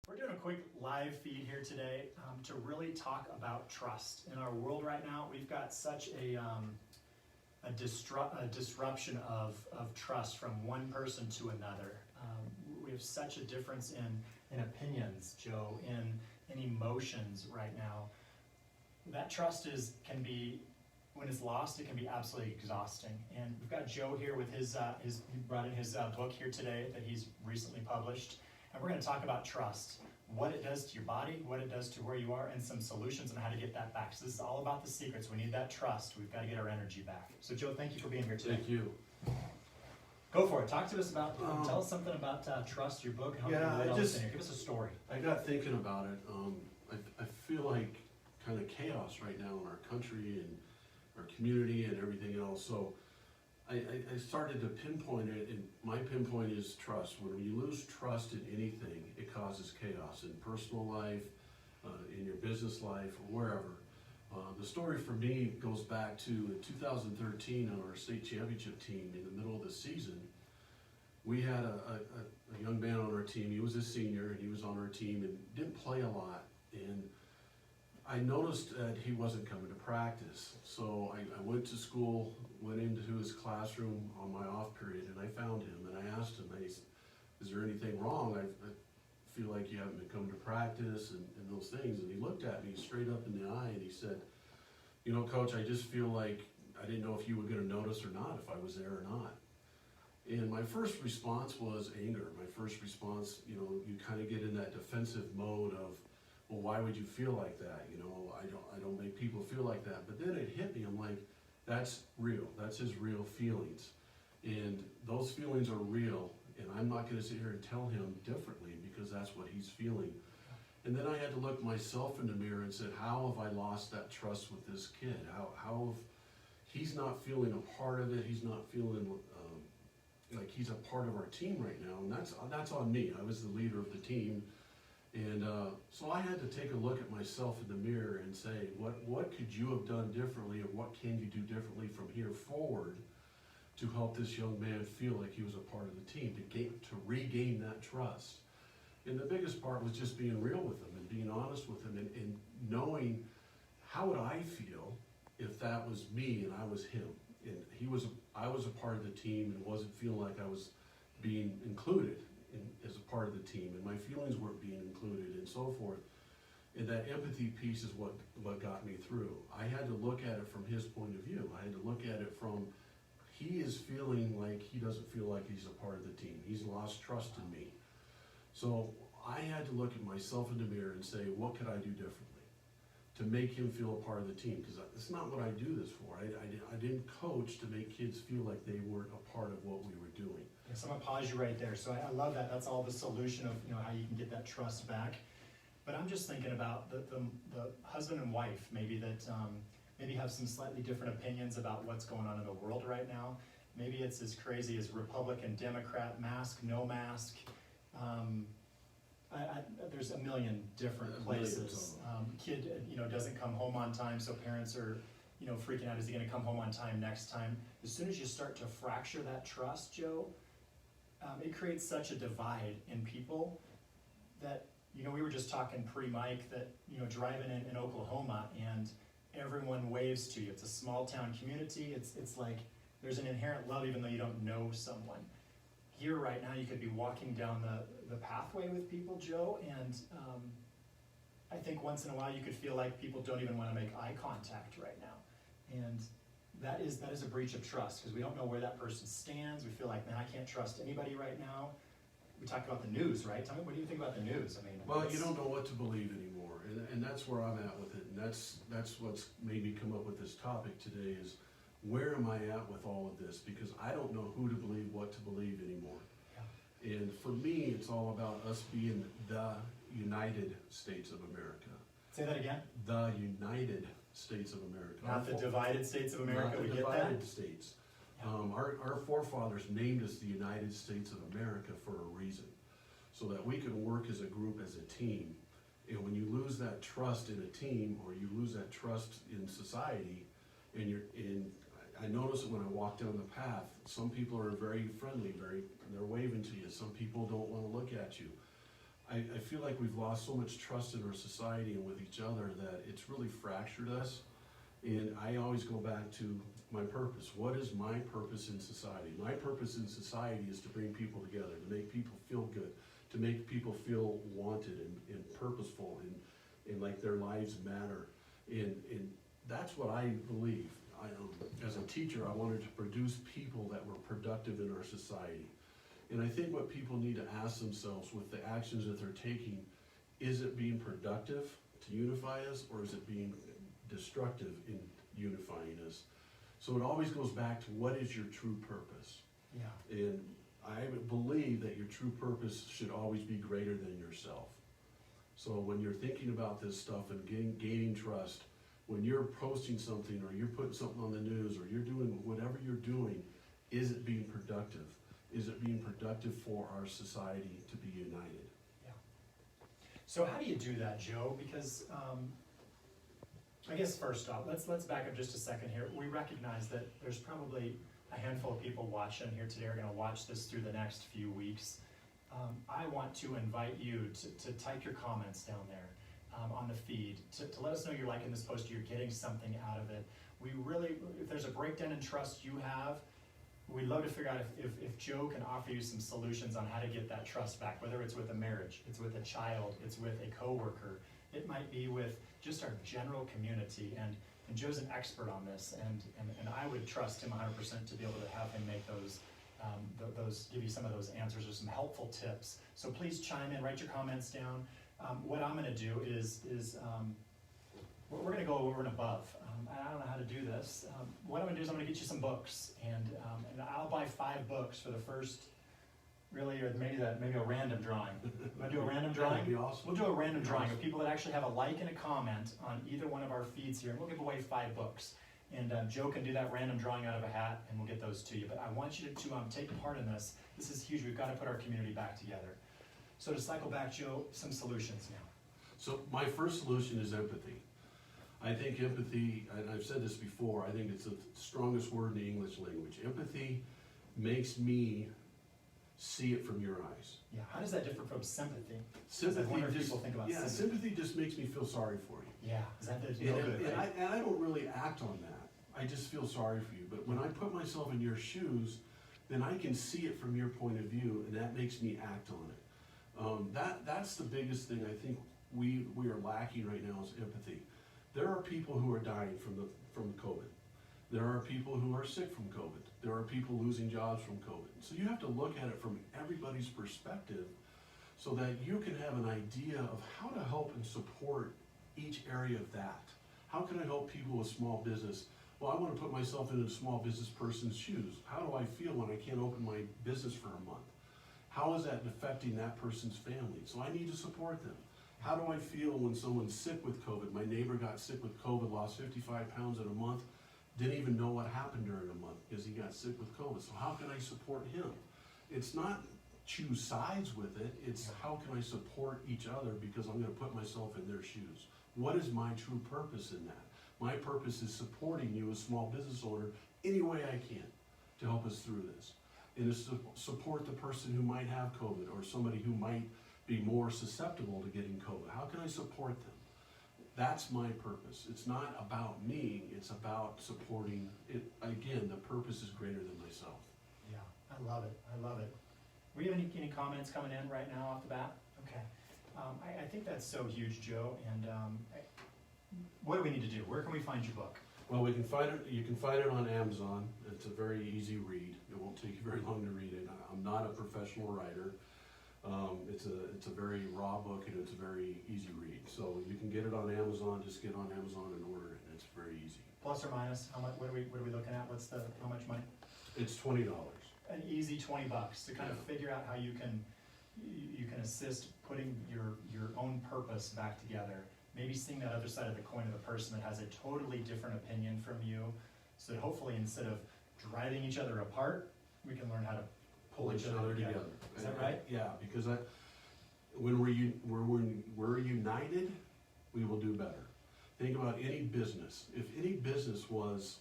We're doing a quick live feed here today to really talk about trust. In our world right now, we've got such a disruption of trust from one person to another. We have such a difference in opinions, Joe, in emotions right now. That trust can be, when it's lost, it can be absolutely exhausting. And we've got Joe here with he brought in his book here today that he's recently published. And we're going to talk about trust, what it does to your body, what it does to where you are, and some solutions on how to get that back. So this is all about the secrets. We need that trust. We've got to get our energy back. So Joe, thank you for being here today. Thank you. Go for it. Talk to us about, tell us something about trust, your book. Give us a story. I got thinking about it. I feel like kind of chaos right now in our country and our community and everything else. So I started to pinpoint it, and my pinpoint is trust. When you lose trust in anything, it causes chaos in personal life, in your business life, or wherever. The story for me goes back to in 2013 on our state championship team. In the middle of the season, we had a young man on our team. He was a senior, and he was on our team and didn't play a lot. And I noticed that he wasn't coming to practice. So I went to school, went into his classroom on my off period, and I found him, and I asked him, is there anything wrong? I feel like you haven't been coming to practice and those things. And he looked at me straight up in the eye and he said, you know, Coach, I just feel like I didn't know if you were going to notice or not, if I was there or not. And my first response was anger. My first response, you know, you kind of get in that defensive mode of, well, why would you feel like that? You know, I don't make people feel like that. But then it hit me. I'm like, that's real. That's his real feelings. And those feelings are real. And I'm not going to sit here and tell him differently because that's what he's feeling. And then I had to look myself in the mirror and said, how have I lost that trust with this kid? How have, he's not feeling a part of it. He's not feeling like he's a part of our team right now. And that's on me. I was the leader of the team. And so I had to take a look at myself in the mirror and say, what could you have done differently, or what can you do differently from here forward to help this young man feel like he was a part of the team, to regain that trust? And the biggest part was just being real with him and being honest with him and knowing how would I feel if that was me and I was him. And I was a part of the team and wasn't feeling like I was being included as a part of the team, and my feelings weren't being included and so forth. And that empathy piece is what got me through. I had to look at it from his point of view. I had to look at it from, he is feeling like he doesn't feel like he's a part of the team. He's lost trust in me. So I had to look at myself in the mirror and say, what could I do differently to make him feel a part of the team? Because it's not what I do this for. I didn't coach to make kids feel like they weren't a part of what we were doing. Yes, I'm going to pause you right there. So I love that. That's all the solution of how you can get that trust back. But I'm just thinking about the husband and wife maybe that maybe have some slightly different opinions about what's going on in the world right now. Maybe it's as crazy as Republican, Democrat, mask, no mask. There's a million different places. Kid, doesn't come home on time, so parents are, freaking out. Is he going to come home on time next time? As soon as you start to fracture that trust, Joe, it creates such a divide in people that, we were just talking pre-mic that, driving in Oklahoma and everyone waves to you. It's a small town community. It's like there's an inherent love even though you don't know someone. Here right now, you could be walking down the pathway with people, Joe, and I think once in a while you could feel like people don't even want to make eye contact right now. And that is a breach of trust because we don't know where that person stands. We feel like, man, I can't trust anybody right now. We talked about the news, right? Tell me, what do you think about the news? Well, you don't know what to believe anymore, and that's where I'm at with it, and that's what's made me come up with this topic today is, where am I at with all of this? Because I don't know who to believe, what to believe anymore. Yeah. And for me, it's all about us being the United States of America. Say that again? The United States of America. Not the divided States of America, we get that? Not the divided states. Yeah. Our forefathers named us the United States of America for a reason, so that we could work as a group, as a team. And when you lose that trust in a team, or you lose that trust in society, I notice it when I walk down the path. Some people are very friendly, they're waving to you. Some people don't want to look at you. I feel like we've lost so much trust in our society and with each other that it's really fractured us. And I always go back to my purpose. What is my purpose in society? My purpose in society is to bring people together, to make people feel good, to make people feel wanted and purposeful and like their lives matter. And that's what I believe. As a teacher, I wanted to produce people that were productive in our society. And I think what people need to ask themselves with the actions that they're taking, is it being productive to unify us, or is it being destructive in unifying us? So it always goes back to, what is your true purpose? Yeah. And I believe that your true purpose should always be greater than yourself. So when you're thinking about this stuff and gaining trust, when you're posting something or you're putting something on the news or you're doing whatever you're doing, is it being productive? Is it being productive for our society to be united? Yeah. So how do you do that, Joe? Because I guess first off, let's back up just a second here. We recognize that there's probably a handful of people watching here today are going to watch this through the next few weeks. I want to invite you to type your comments down there on the feed to let us know you're liking this post, you're getting something out of it. We really, if there's a breakdown in trust you have, we'd love to figure out if Joe can offer you some solutions on how to get that trust back, whether it's with a marriage, it's with a child, it's with a coworker, it might be with just our general community. And Joe's an expert on this, and I would trust him 100% to be able to have him make those, give you some of those answers or some helpful tips. So please chime in, write your comments down. What I'm going to do is we're going to go over and above. I don't know how to do this. What I'm going to do is I'm going to get you some books, and I'll buy 5 books for the first, really, or maybe a random drawing. Want to do a random drawing? That'd be awesome. We'll do a random drawing of people that actually have a like and a comment on either one of our feeds here, and we'll give away 5 books. And Joe can do that random drawing out of a hat, and we'll get those to you. But I want you to take part in this. This is huge. We've got to put our community back together. So to cycle back, Joe, some solutions now. So my first solution is empathy. I think empathy, and I've said this before, I think it's the strongest word in the English language. Empathy makes me see it from your eyes. Yeah, how does that differ from sympathy? Sympathy I wonder if just, people think about yeah, sympathy. sympathy just makes me feel sorry for you. Yeah, is that no good, right? And I don't really act on that. I just feel sorry for you. But when I put myself in your shoes, then I can see it from your point of view, and that makes me act on it. That's the biggest thing I think we are lacking right now is empathy. There are people who are dying from COVID. There are people who are sick from COVID. There are people losing jobs from COVID. So you have to look at it from everybody's perspective so that you can have an idea of how to help and support each area of that. How can I help people with small business? Well, I want to put myself in a small business person's shoes. How do I feel when I can't open my business for a month? How is that affecting that person's family? So I need to support them. How do I feel when someone's sick with COVID? My neighbor got sick with COVID, lost 55 pounds in a month, didn't even know what happened during a month because he got sick with COVID. So how can I support him? It's not choose sides with it, it's how can I support each other because I'm going to put myself in their shoes. What is my true purpose in that? My purpose is supporting you as a small business owner any way I can to help us through this. And to support the person who might have COVID or somebody who might be more susceptible to getting COVID. How can I support them? That's my purpose. It's not about me, it's about supporting it. Again, the purpose is greater than myself. Yeah, I love it. I love it. We have any comments coming in right now off the bat? Okay. I think that's so huge, Joe. And what do we need to do? Where can we find your book? Well, you can find it on Amazon. It's a very easy read. It won't take you very long to read it. I'm not a professional writer. It's a very raw book and it's a very easy read. So you can get it on Amazon. Just get on Amazon and order it. And it's very easy. Plus or minus, how much? What are we looking at? How much money? It's $20. An easy $20 to kind of figure out how you can assist putting your own purpose back together. Maybe seeing that other side of the coin of the person that has a totally different opinion from you, so that hopefully instead of driving each other apart, we can learn how to pull each other together. Is that right? Yeah, because when we're united, we will do better. Think about any business. If any business was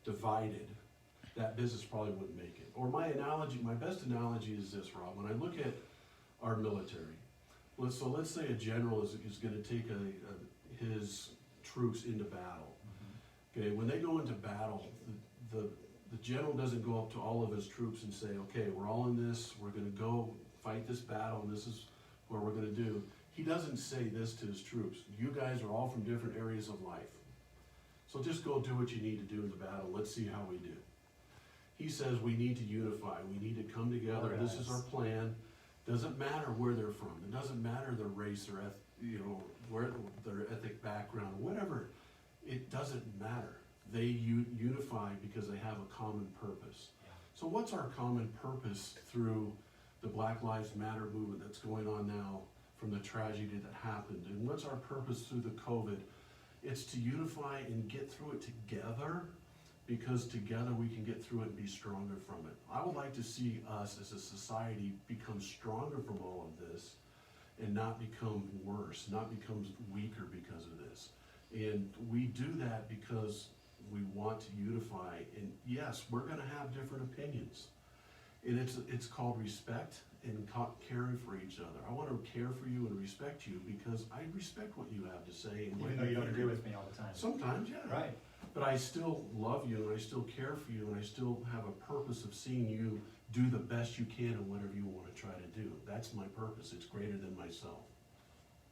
divided, that business probably wouldn't make it. Or my best analogy is this, Rob. When I look at our military, let's say a general is gonna take his troops into battle. Okay, when they go into battle, the general doesn't go up to all of his troops and say, okay, we're all in this, we're gonna go fight this battle, and this is what we're gonna do. He doesn't say this to his troops. You guys are all from different areas of life. So just go do what you need to do in the battle. Let's see how we do. He says we need to unify. We need to come together. This is our plan. Doesn't matter where they're from. It doesn't matter their race or where their ethnic background, whatever. It doesn't matter. They unify because they have a common purpose. So what's our common purpose through the Black Lives Matter movement that's going on now from the tragedy that happened? And what's our purpose through the COVID? It's to unify and get through it together, because together we can get through it and be stronger from it. I would like to see us as a society become stronger from all of this and not become worse, not become weaker because of this. And we do that because we want to unify. And yes, we're gonna have different opinions. And it's called respect and caring for each other. I want to care for you and respect you because I respect what you have to say. And Even though you don't agree with me all the time. Sometimes, yeah. Right. But I still love you, and I still care for you, and I still have a purpose of seeing you do the best you can in whatever you want to try to do. That's my purpose. It's greater than myself.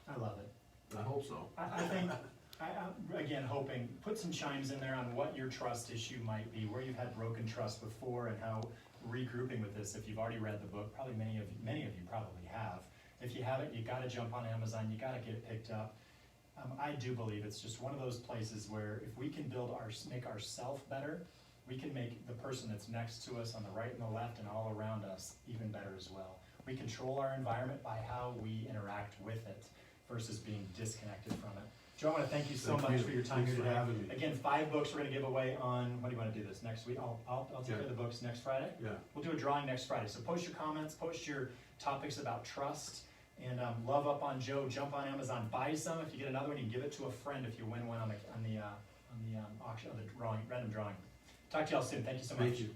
I love it. I hope so. I think, I'm again hoping, put some chimes in there on what your trust issue might be, where you've had broken trust before, and how regrouping with this. If you've already read the book, probably many of you probably have. If you haven't, you got to jump on Amazon. You got to get it picked up. I do believe it's just one of those places where if we can make ourselves better, we can make the person that's next to us on the right and the left and all around us even better as well. We control our environment by how we interact with it versus being disconnected from it. Joe, I want to thank you so much for your time here today. Thanks for having me. Again, 5 books we're going to give away on, what do you want to do this next week? I'll take care of the books next Friday. Yeah. We'll do a drawing next Friday. So post your comments, post your topics about trust, and love up on Joe. Jump on Amazon, buy some. If you get another one, you can give it to a friend if you win one on the auction, on the drawing, random drawing. Talk to y'all soon. Thank you so much. Thank you.